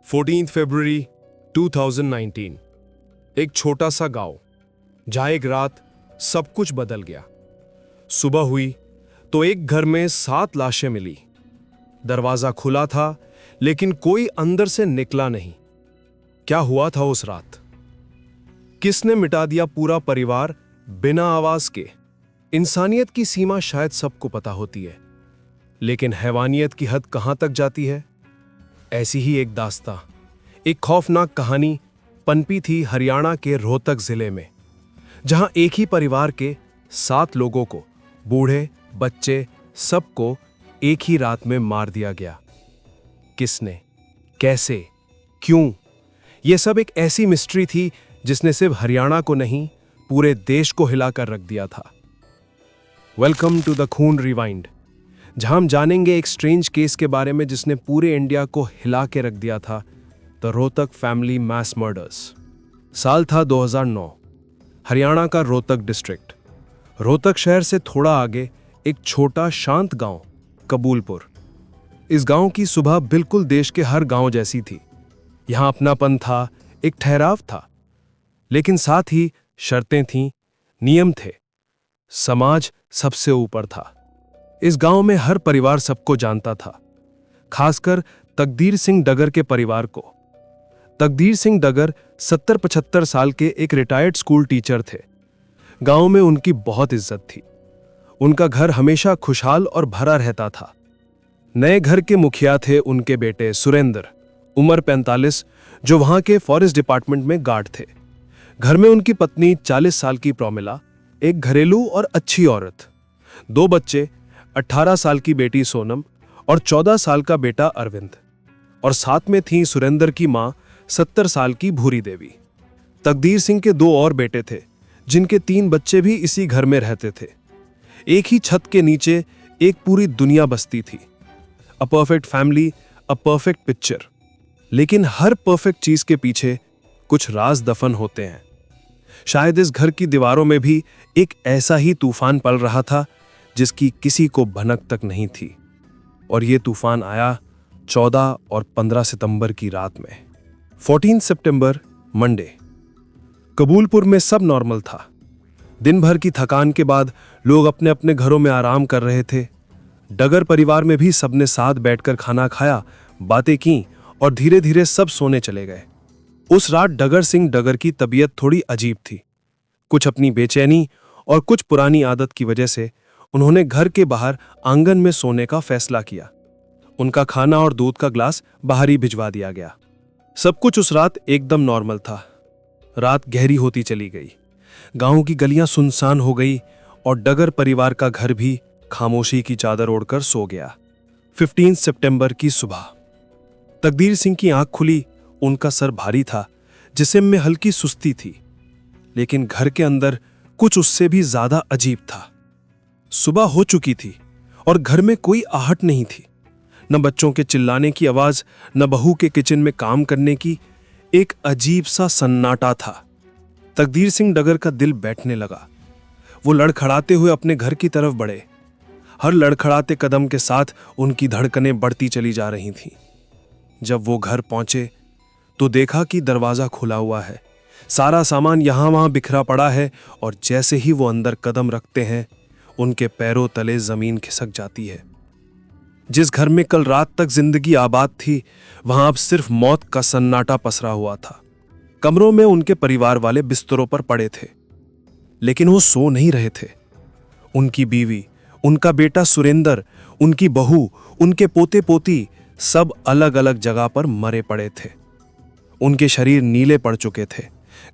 14 फरवरी 2019। एक छोटा सा गांव जहां एक रात सब कुछ बदल गया। सुबह हुई तो एक घर में 7 लाशें मिली। दरवाजा खुला था लेकिन कोई अंदर से निकला नहीं। क्या हुआ था उस रात? किसने मिटा दिया पूरा परिवार बिना आवाज के? इंसानियत की सीमा शायद सबको पता होती है, लेकिन हैवानियत की हद कहां तक जाती है? ऐसी ही एक दास्तां, एक खौफनाक कहानी पनपी थी हरियाणा के रोहतक जिले में, जहां एक ही परिवार के 7 लोगों को, बूढ़े बच्चे सबको एक ही रात में मार दिया गया। किसने, कैसे, क्यों? यह सब एक ऐसी मिस्ट्री थी जिसने सिर्फ हरियाणा को नहीं, पूरे देश को हिलाकर रख दिया था। वेलकम टू द खून रिवाइंड, जहां हम जानेंगे एक स्ट्रेंज केस के बारे में जिसने पूरे इंडिया को हिला के रख दिया था, the Rohtak family mass murders. साल था 2009। हरियाणा का रोहतक डिस्ट्रिक्ट। रोहतक शहर से थोड़ा आगे एक छोटा शांत गांव, कबूलपुर। इस गांव की सुबह बिल्कुल देश के हर गांव जैसी थी। यहां अपनापन था, एक ठहराव था, लेकिन साथ ही शर्तें थीं, नियम थे। समाज सबसे ऊपर था। इस गांव में हर परिवार सबको जानता था, खासकर तकदीर सिंह डगर के परिवार को। तकदीर सिंह डगर 70-75 साल के एक रिटायर्ड स्कूल टीचर थे। गांव में उनकी बहुत इज्जत थी। उनका घर हमेशा खुशहाल और भरा रहता था। नए घर के मुखिया थे उनके बेटे सुरेंद्र, उम्र 45, जो वहां के फॉरेस्ट डिपार्टमेंट में गार्ड थे। घर में उनकी पत्नी 40 साल की प्रोमिला, एक घरेलू और अच्छी औरत, 2 बच्चे, 18 साल की बेटी सोनम और 14 साल का बेटा अरविंद, और साथ में थी सुरेंद्र की मां 70 साल की भूरी देवी। तकदीर सिंह के 2 और बेटे थे, जिनके 3 बच्चे भी इसी घर में रहते थे। एक ही छत के नीचे एक पूरी दुनिया बसती थी। A perfect family, a perfect picture. लेकिन हर परफेक्ट चीज के पीछे कुछ राज दफन होते हैं। शायद इस घर की दीवारों में भी एक ऐसा ही तूफान पल रहा था जिसकी किसी को भनक तक नहीं थी। और ये तूफान आया 14 और 15 सितंबर की रात में। 14 सितंबर, मंडे। कबूलपुर में सब नॉर्मल था। दिन भर की थकान के बाद लोग अपने अपने घरों में आराम कर रहे थे। डगर परिवार में भी सबने साथ बैठकर खाना खाया, बातें की और धीरे धीरे सब सोने चले गए। उस रात डगर सिंह डगर की तबीयत थोड़ी अजीब थी। कुछ अपनी बेचैनी और कुछ पुरानी आदत की वजह से उन्होंने घर के बाहर आंगन में सोने का फैसला किया। उनका खाना और दूध का ग्लास बाहर ही भिजवा दिया गया। सब कुछ उस रात एकदम नॉर्मल था। रात गहरी होती चली गई। गांव की गलियां सुनसान हो गई और डगर परिवार का घर भी खामोशी की चादर ओढ़कर सो गया। 15 सितंबर की सुबह तकदीर सिंह की आंख खुली। उनका सर भारी था, जिस्म में हल्की सुस्ती थी, लेकिन घर के अंदर कुछ उससे भी ज्यादा अजीब था। सुबह हो चुकी थी और घर में कोई आहट नहीं थी। न बच्चों के चिल्लाने की आवाज, न बहू के किचन में काम करने की। एक अजीब सा सन्नाटा था। तकदीर सिंह डगर का दिल बैठने लगा। वो लड़खड़ाते हुए अपने घर की तरफ बढ़े। हर लड़खड़ाते कदम के साथ उनकी धड़कनें बढ़ती चली जा रही थीं। जब वो घर पहुंचे तो देखा कि दरवाजा खुला हुआ है। सारा सामान यहां वहां बिखरा पड़ा है और जैसे ही वो अंदर कदम रखते हैं, उनके पैरों तले जमीन खिसक जाती है। जिस घर में कल रात तक जिंदगी आबाद थी, वहां अब सिर्फ मौत का सन्नाटा पसरा हुआ था। कमरों में उनके परिवार वाले बिस्तरों पर पड़े थे, लेकिन वो सो नहीं रहे थे। उनकी बीवी, उनका बेटा सुरेंद्र, उनकी बहू, उनके पोते पोती सब अलग अलग जगह पर मरे पड़े थे। उनके शरीर नीले पड़ चुके थे,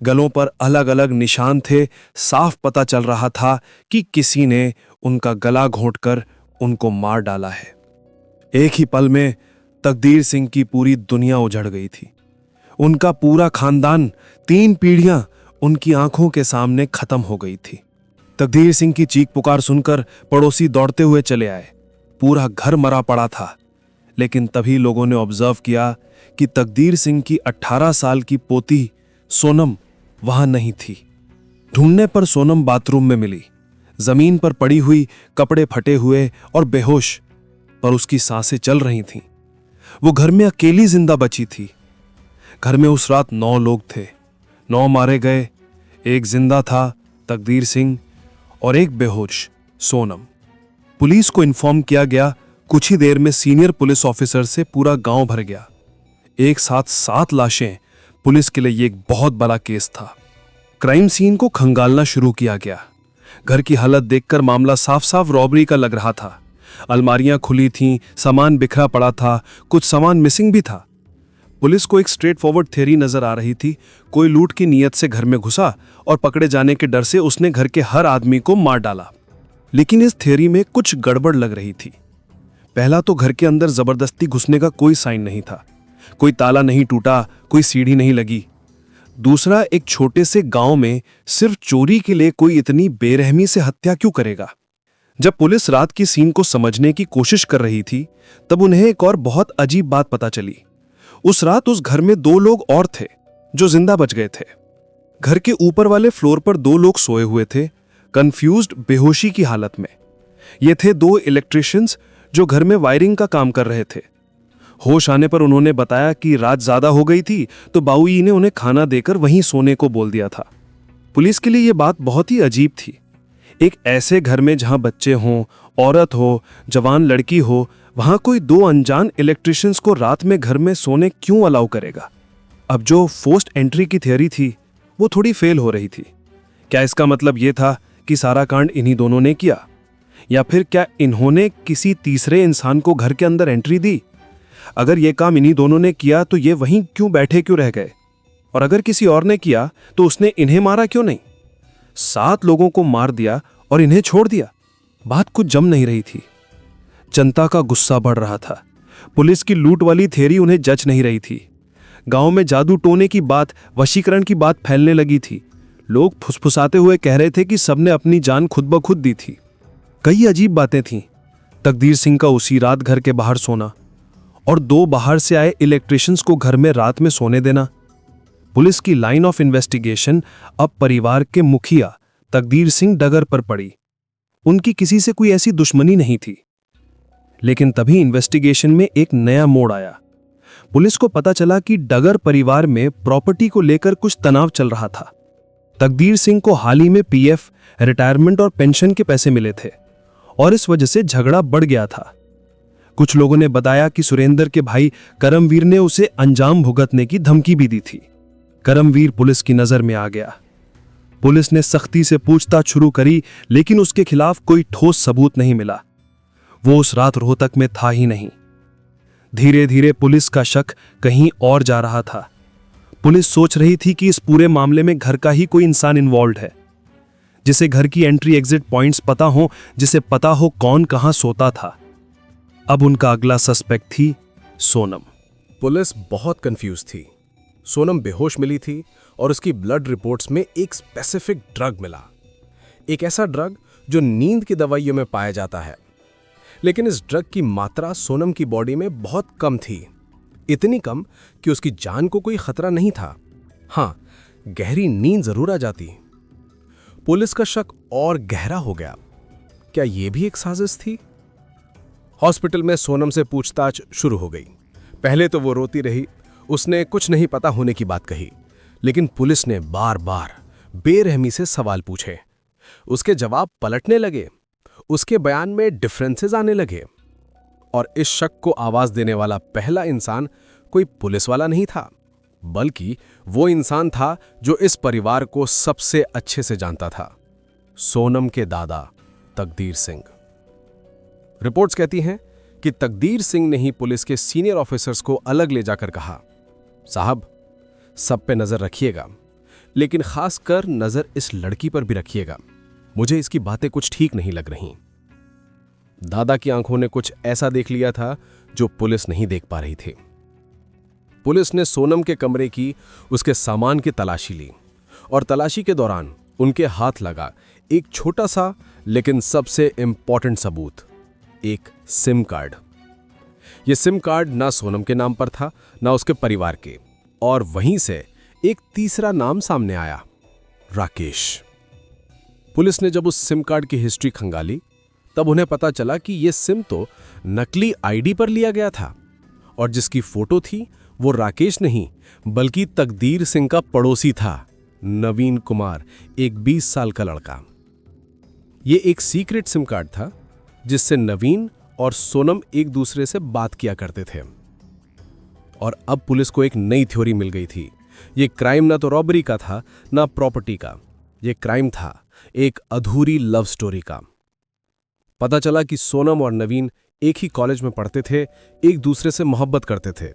गलों पर अलग अलग निशान थे। साफ पता चल रहा था कि किसी ने उनका गला घोंटकर उनको मार डाला है। एक ही पल में तकदीर सिंह की पूरी दुनिया उजड़ गई थी। उनका पूरा खानदान, 3 पीढ़ियां उनकी आंखों के सामने खत्म हो गई थी। तकदीर सिंह की चीख पुकार सुनकर पड़ोसी दौड़ते हुए चले आए। पूरा घर मरा पड़ा था, लेकिन तभी लोगों ने ऑब्जर्व किया कि तकदीर सिंह की 18 साल की पोती सोनम वहां नहीं थी। ढूंढने पर सोनम बाथरूम में मिली, जमीन पर पड़ी हुई, कपड़े फटे हुए और बेहोश, पर उसकी सांसें चल रही थीं। वो घर में अकेली जिंदा बची थी। घर में उस रात 9 लोग थे। 9 मारे गए, एक जिंदा था तकदीर सिंह और एक बेहोश सोनम। पुलिस को इन्फॉर्म किया गया। कुछ ही देर में सीनियर पुलिस ऑफिसर से पूरा गांव भर गया। एक साथ 7 लाशें, पुलिस के लिए ये एक बहुत बड़ा केस था। क्राइम सीन को खंगालना शुरू किया गया। घर की हालत देखकर मामला साफ साफ रॉबरी का लग रहा था। अलमारियां खुली थीं, सामान बिखरा पड़ा था, कुछ सामान मिसिंग भी था। पुलिस को एक स्ट्रेट फॉरवर्ड थ्योरी नजर आ रही थी। कोई लूट की नीयत से घर में घुसा और पकड़े जाने के डर से उसने घर के हर आदमी को मार डाला। लेकिन इस थ्योरी में कुछ गड़बड़ लग रही थी। पहला तो घर के अंदर जबरदस्ती घुसने का कोई साइन नहीं था। कोई ताला नहीं टूटा, कोई सीढ़ी नहीं लगी। दूसरा, एक छोटे से गांव में सिर्फ चोरी के लिए कोई इतनी बेरहमी से हत्या क्यों करेगा? जब पुलिस रात की सीन को समझने की कोशिश कर रही थी, तब उन्हें एक और बहुत अजीब बात पता चली। उस रात उस घर में 2 लोग और थे जो जिंदा बच गए थे। घर के ऊपर वाले फ्लोर पर 2 लोग सोए हुए थे, कंफ्यूज्ड, बेहोशी की हालत में। ये थे 2 इलेक्ट्रिशियंस जो घर में वायरिंग का काम कर रहे थे। होश आने पर उन्होंने बताया कि रात ज्यादा हो गई थी तो बाऊई ने उन्हें खाना देकर वहीं सोने को बोल दिया था। पुलिस के लिए यह बात बहुत ही अजीब थी। एक ऐसे घर में जहां बच्चे हों, औरत हो, जवान लड़की हो, वहां कोई 2 अनजान इलेक्ट्रिशियंस को रात में घर में सोने क्यों अलाउ करेगा? अब जो फोर्स्ड एंट्री की थियरी थी वो थोड़ी फेल हो रही थी। क्या इसका मतलब यह था कि सारा कांड इन्हीं दोनों ने किया, या फिर क्या इन्होंने किसी तीसरे इंसान को घर के अंदर एंट्री दी? अगर यह काम इन्हीं दोनों ने किया तो ये वहीं क्यों बैठे क्यों रह गए? और अगर किसी और ने किया तो उसने इन्हें मारा क्यों नहीं? 7 लोगों को मार दिया और इन्हें छोड़ दिया। बात कुछ जम नहीं रही थी। जनता का गुस्सा बढ़ रहा था। पुलिस की लूट वाली थ्योरी उन्हें जच नहीं रही थी। गांव में जादू टोने की बात, वशीकरण की बात फैलने लगी थी। लोग फुसफुसाते हुए कह रहे थे कि सबने अपनी जान खुद ब खुद दी थी। कई अजीब बातें थीं। तकदीर सिंह का उसी रात घर के बाहर सोना और 2 बाहर से आए इलेक्ट्रिशियंस को घर में रात में सोने देना। पुलिस की लाइन ऑफ इन्वेस्टिगेशन अब परिवार के मुखिया तकदीर सिंह डगर पर पड़ी। उनकी किसी से कोई ऐसी दुश्मनी नहीं थी। लेकिन तभी इन्वेस्टिगेशन में एक नया मोड़ आया। पुलिस को पता चला कि डगर परिवार में प्रॉपर्टी को लेकर कुछ तनाव चल रहा था। तकदीर सिंह को हाल ही में पीएफ, रिटायरमेंट और पेंशन के पैसे मिले थे और इस वजह से झगड़ा बढ़ गया था। कुछ लोगों ने बताया कि सुरेंद्र के भाई करमवीर ने उसे अंजाम भुगतने की धमकी भी दी थी। करमवीर पुलिस की नजर में आ गया। पुलिस ने सख्ती से पूछताछ शुरू करी, लेकिन उसके खिलाफ कोई ठोस सबूत नहीं मिला। वो उस रात रोहतक में था ही नहीं। धीरे धीरे पुलिस का शक कहीं और जा रहा था। पुलिस सोच रही थी कि इस पूरे मामले में घर का ही कोई इंसान इन्वॉल्व है, जिसे घर की एंट्री एग्जिट पॉइंट्स पता हो, जिसे पता हो कौन कहां सोता था। अब उनका अगला सस्पेक्ट थी सोनम। पुलिस बहुत कंफ्यूज थी। सोनम बेहोश मिली थी और उसकी ब्लड रिपोर्ट्स में एक स्पेसिफिक ड्रग मिला, एक ऐसा ड्रग जो नींद की दवाइयों में पाया जाता है। लेकिन इस ड्रग की मात्रा सोनम की बॉडी में बहुत कम थी, इतनी कम कि उसकी जान को कोई खतरा नहीं था। हां, गहरी नींद जरूर आ जाती। पुलिस का शक और गहरा हो गया। क्या यह भी एक साजिश थी? हॉस्पिटल में सोनम से पूछताछ शुरू हो गई। पहले तो वो रोती रही, उसने कुछ नहीं पता होने की बात कही, लेकिन पुलिस ने बार बार बेरहमी से सवाल पूछे। उसके जवाब पलटने लगे, उसके बयान में डिफरेंसेस आने लगे। और इस शक को आवाज देने वाला पहला इंसान कोई पुलिस वाला नहीं था, बल्कि वो इंसान था जो इस परिवार को सबसे अच्छे से जानता था, सोनम के दादा तकदीर सिंह। रिपोर्ट्स कहती हैं कि तकदीर सिंह ने ही पुलिस के सीनियर ऑफिसर्स को अलग ले जाकर कहा, साहब, सब पे नजर रखिएगा, लेकिन खासकर नजर इस लड़की पर भी रखिएगा। मुझे इसकी बातें कुछ ठीक नहीं लग रही। दादा की आंखों ने कुछ ऐसा देख लिया था जो पुलिस नहीं देख पा रही थी। पुलिस ने सोनम के कमरे की, उसके सामान की तलाशी ली और तलाशी के दौरान उनके हाथ लगा एक छोटा सा लेकिन सबसे इंपॉर्टेंट सबूत, एक सिम कार्ड। यह सिम कार्ड ना सोनम के नाम पर था, ना उसके परिवार के, और वहीं से एक तीसरा नाम सामने आया, राकेश। पुलिस ने जब उस सिम कार्ड की हिस्ट्री खंगाली, तब उन्हें पता चला कि यह सिम तो नकली आईडी पर लिया गया था और जिसकी फोटो थी वो राकेश नहीं बल्कि तकदीर सिंह का पड़ोसी था, नवीन कुमार, एक 20 साल का लड़का। ये एक सीक्रेट सिम कार्ड था जिससे नवीन और सोनम एक दूसरे से बात किया करते थे। और अब पुलिस को एक नई थ्योरी मिल गई थी। ये क्राइम ना तो रॉबरी का था ना प्रॉपर्टी का, ये क्राइम था एक अधूरी लव स्टोरी का। पता चला कि सोनम और नवीन एक ही कॉलेज में पढ़ते थे, एक दूसरे से मोहब्बत करते थे,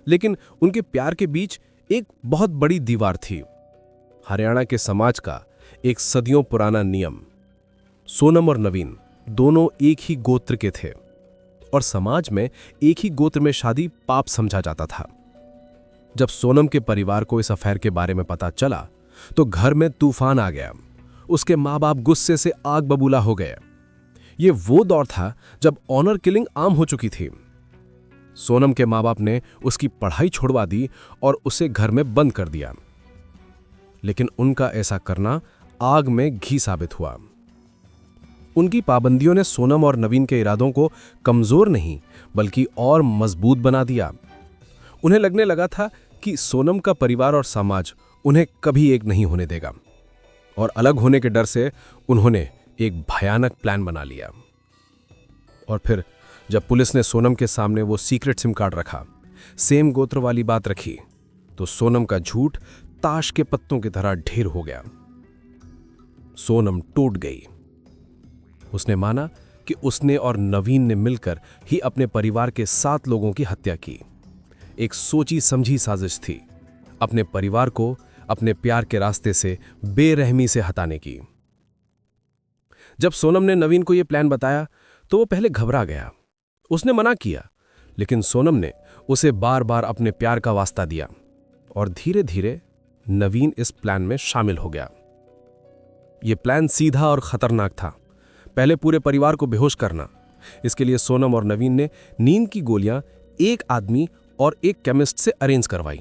लेकिन उनके प्यार के बीच एक बहुत बड़ी दीवार थी। हरियाणा के समाज का एक सदियों पुराना नियम। सोनम और नवीन दोनों एक ही गोत्र के थे और समाज में एक ही गोत्र में शादी पाप समझा जाता था। जब सोनम के परिवार को इस अफेयर के बारे में पता चला तो घर में तूफान आ गया। उसके माँ बाप गुस्से से आग बबूला हो गए। ये वो दौर था जब ऑनर किलिंग आम हो चुकी थी। सोनम के माँ बाप ने उसकी पढ़ाई छुड़वा दी और उसे घर में बंद कर दिया, लेकिन उनका ऐसा करना आग में घी साबित हुआ। उनकी पाबंदियों ने सोनम और नवीन के इरादों को कमजोर नहीं बल्कि और मजबूत बना दिया। उन्हें लगने लगा था कि सोनम का परिवार और समाज उन्हें कभी एक नहीं होने देगा, और अलग होने के डर से उन्होंने एक भयानक प्लान बना लिया। और फिर जब पुलिस ने सोनम के सामने वो सीक्रेट सिम कार्ड रखा, सेम गोत्र वाली बात रखी, तो सोनम का झूठ ताश के पत्तों की तरह ढेर हो गया। सोनम टूट गई। उसने माना कि उसने और नवीन ने मिलकर ही अपने परिवार के 7 लोगों की हत्या की। एक सोची समझी साजिश थी, अपने परिवार को अपने प्यार के रास्ते से बेरहमी से हटाने की। जब सोनम ने नवीन को यह प्लान बताया तो वो पहले घबरा गया। उसने मना किया, लेकिन सोनम ने उसे बार बार अपने प्यार का वास्ता दिया और धीरे धीरे नवीन इस प्लान में शामिल हो गया। यह प्लान सीधा और खतरनाक था। पहले पूरे परिवार को बेहोश करना। इसके लिए सोनम और नवीन ने नींद की गोलियां एक आदमी और एक केमिस्ट से अरेंज करवाई।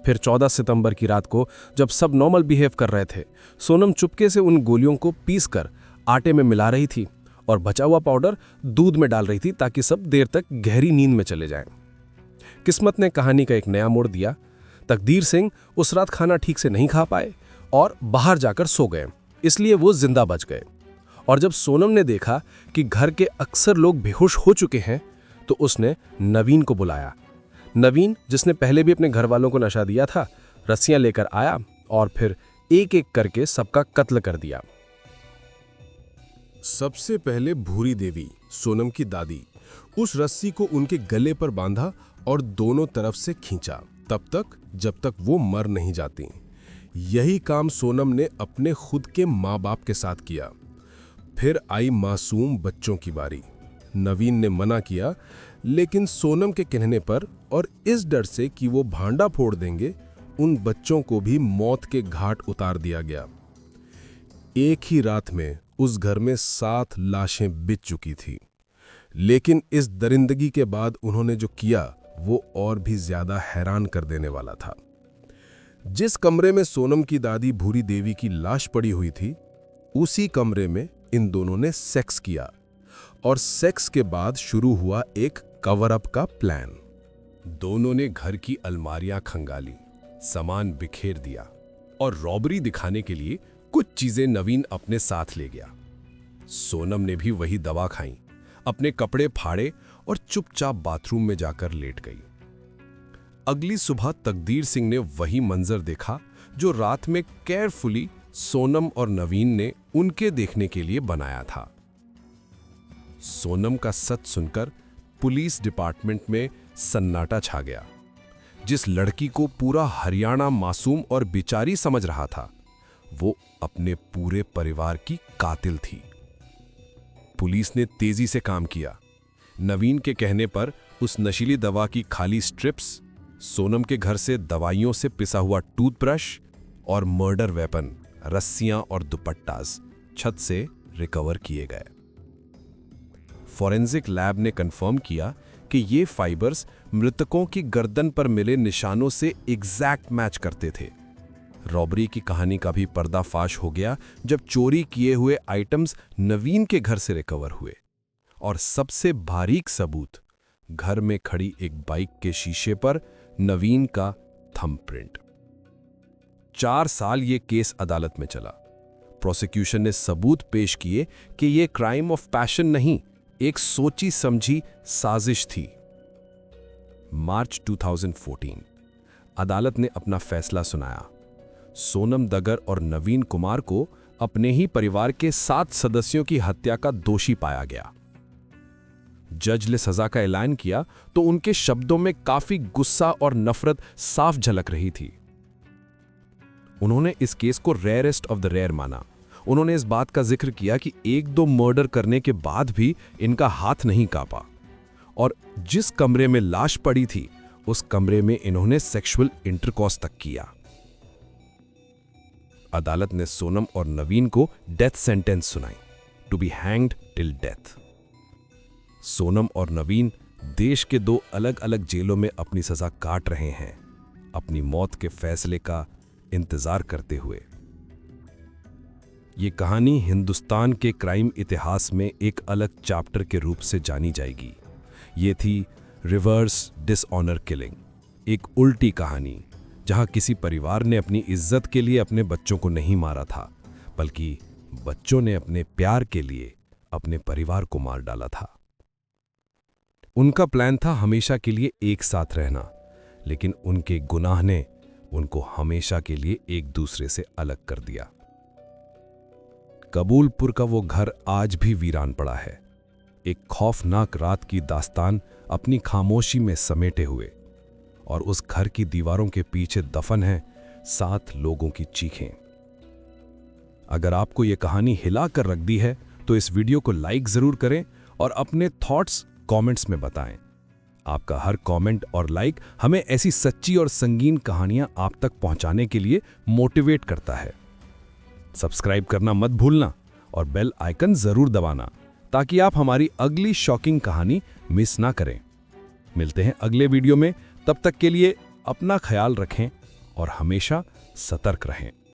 फिर 14 सितंबर की रात को जब सब नॉर्मल बिहेव कर रहे थे, सोनम चुपके से उन गोलियों को पीसकर आटे में मिला रही थी और बचा हुआ पाउडर दूध में डाल रही थी ताकि सब देर तक गहरी नींद में चले जाएं। किस्मत ने कहानी का एक नया मोड़ दिया। तकदीर सिंह उस रात खाना ठीक से नहीं खा पाए और बाहर जाकर सो गए, इसलिए वो जिंदा बच गए। और जब सोनम ने देखा कि घर के अक्सर लोग बेहोश हो चुके हैं, तो उसने नवीन को बुलाया। नवीन, जिसने पहले भी अपने घर वालों को नशा दिया था, रस्सियां लेकर आया और फिर एक एक करके सबका कत्ल कर दिया। सबसे पहले भूरी देवी, सोनम की दादी, उस रस्सी को उनके गले पर बांधा और दोनों तरफ से खींचा, तब तक जब तक वो मर नहीं जाती। यही काम सोनम ने अपने खुद के माँ बाप के साथ किया। फिर आई मासूम बच्चों की बारी। नवीन ने मना किया, लेकिन सोनम के कहने पर और इस डर से कि वो भांडा फोड़ देंगे, उन बच्चों को भी मौत के घाट उतार दिया गया। एक ही रात में उस घर में 7 लाशें बिछ चुकी थी। लेकिन इस दरिंदगी के बाद उन्होंने जो किया वो और भी ज्यादा हैरान कर देने वाला था। जिस कमरे में सोनम की दादी भूरी देवी की लाश पड़ी हुई थी, उसी कमरे में इन दोनों ने सेक्स किया और सेक्स के बाद शुरू हुआ एक कवर अप का प्लान। दोनों ने घर की अलमारियां खंगाली, सामान बिखेर दिया और रॉबरी दिखाने के लिए कुछ चीजें नवीन अपने साथ ले गया। सोनम ने भी वही दवा खाई, अपने कपड़े फाड़े और चुपचाप बाथरूम में जाकर लेट गई। अगली सुबह तकदीर सिंह ने वही मंजर देखा जो रात में केयरफुली सोनम और नवीन ने उनके देखने के लिए बनाया था। सोनम का सच सुनकर पुलिस डिपार्टमेंट में सन्नाटा छा गया। जिस लड़की को पूरा हरियाणा मासूम और बेचारी समझ रहा था, वो अपने पूरे परिवार की कातिल थी। पुलिस ने तेजी से काम किया। नवीन के कहने पर उस नशीली दवा की खाली स्ट्रिप्स, सोनम के घर से दवाइयों से पिसा हुआ टूथब्रश और मर्डर वेपन, रस्सियां और दुपट्टास छत से रिकवर किए गए। फॉरेंसिक लैब ने कंफर्म किया कि ये फाइबर्स मृतकों की गर्दन पर मिले निशानों से एग्जैक्ट मैच करते थे। रॉबरी की कहानी का भी पर्दाफाश हो गया जब चोरी किए हुए आइटम्स नवीन के घर से रिकवर हुए। और सबसे बारीक सबूत, घर में खड़ी एक बाइक के शीशे पर नवीन का थंबप्रिंट। 4 साल ये केस अदालत में चला। प्रोसिक्यूशन ने सबूत पेश किए कि ये क्राइम ऑफ पैशन नहीं, एक सोची समझी साजिश थी। मार्च 2014 अदालत ने अपना फैसला सुनाया। सोनम दगर और नवीन कुमार को अपने ही परिवार के 7 सदस्यों की हत्या का दोषी पाया गया। जज ने सजा का ऐलान किया तो उनके शब्दों में काफी गुस्सा और नफरत साफ झलक रही थी। उन्होंने इस केस को रेयरेस्ट ऑफ द रेयर माना। उन्होंने इस बात का जिक्र किया कि 1-2 मर्डर करने के बाद भी इनका हाथ नहीं कांपा और जिस कमरे में लाश पड़ी थी उस कमरे में इन्होंने सेक्सुअल इंटरकॉर्स तक किया। अदालत ने सोनम और नवीन को डेथ सेंटेंस सुनाई, to be hanged till death. Sonam और नवीन देश के 2 अलग अलग जेलों में अपनी सजा काट रहे हैं, अपनी मौत के फैसले का इंतजार करते हुए। ये कहानी हिंदुस्तान के क्राइम इतिहास में एक अलग चैप्टर के रूप से जानी जाएगी। ये थी रिवर्स डिसऑनर किलिंग, एक उल्टी कहानी जहां किसी परिवार ने अपनी इज्जत के लिए अपने बच्चों को नहीं मारा था, बल्कि बच्चों ने अपने प्यार के लिए अपने परिवार को मार डाला था। उनका प्लान था हमेशा के लिए एक साथ रहना, लेकिन उनके गुनाह ने उनको हमेशा के लिए एक दूसरे से अलग कर दिया। कबूलपुर का वो घर आज भी वीरान पड़ा है, एक खौफनाक रात की दास्तान अपनी खामोशी में समेटे हुए, और उस घर की दीवारों के पीछे दफन हैं 7 लोगों की चीखें। अगर आपको ये कहानी हिला कर रख दी है तो इस वीडियो को लाइक जरूर करें और अपने थॉट्स कमेंट्स में बताएं। आपका हर कमेंट और लाइक हमें ऐसी सच्ची और संगीन कहानियां आप तक पहुंचाने के लिए मोटिवेट करता है। सब्सक्राइब करना मत भूलना और बेल आइकन जरूर दबाना ताकि आप हमारी अगली शॉकिंग कहानी मिस ना करें। मिलते हैं अगले वीडियो में, तब तक के लिए अपना ख्याल रखें और हमेशा सतर्क रहें।